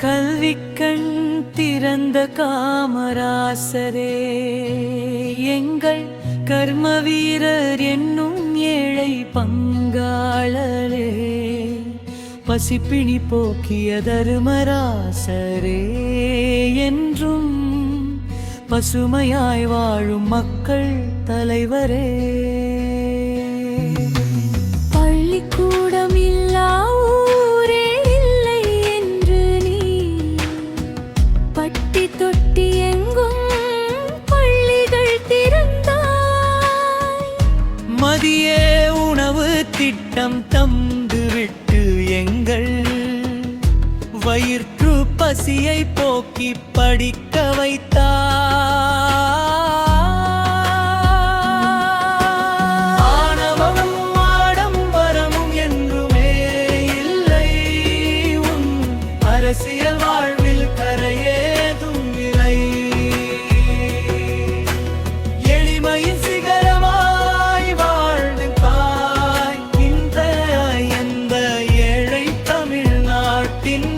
கல்விக்கண் திறந்த காமராசரே, எங்கள் கர்ம வீரர் என்னும் ஏழை பங்காளரே, பசிப்பிணி போக்கிய தருமராசரே, என்றும் பசுமையாய் வாழும் மக்கள் தலைவரே. பள்ளிக்கூடம் இல்லா ஊரே இல்லை என்று நீ பட்டி தொட்டி எங்கும் பள்ளிகள் திறந்தாய். மதிய உணவு திட்டம் தந்துவிட்டு எங்கள் வயிற்று பசியை போக்கி படிக்க வைத்தார். ஆணவமும் ஆடம்பரமும் என்றுமே இல்லை உன் அரசியல் வாழ்வில் கரையேதும் இல்லை. எளிமையின் சிகரமாய் வாழ்ந்தாய் இந்த எந்த ஏழை தமிழ்நாட்டின்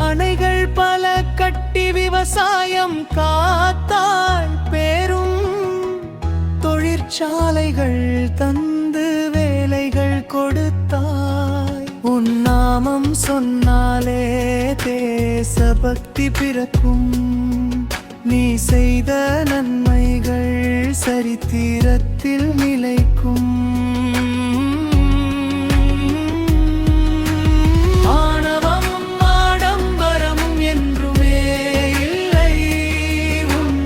அணைகள் பல கட்டி விவசாயம் காத்தாய், பேரும் தொழிற்சாலைகள் தந்து வேலைகள் கொடுத்தாய். உன் நாமம் சொன்னாலே தேசபக்தி பிறக்கும். நீ செய்த நன்மைகள் சரித்திரத்தில் நிலைக்கும். ஆணவமும் ஆடம்பரமும் என்றுமே இல்லை உன்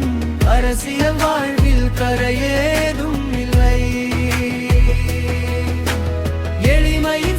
அரசியல் வாழ்வில் கரையேதும் இல்லை. எளிமையின்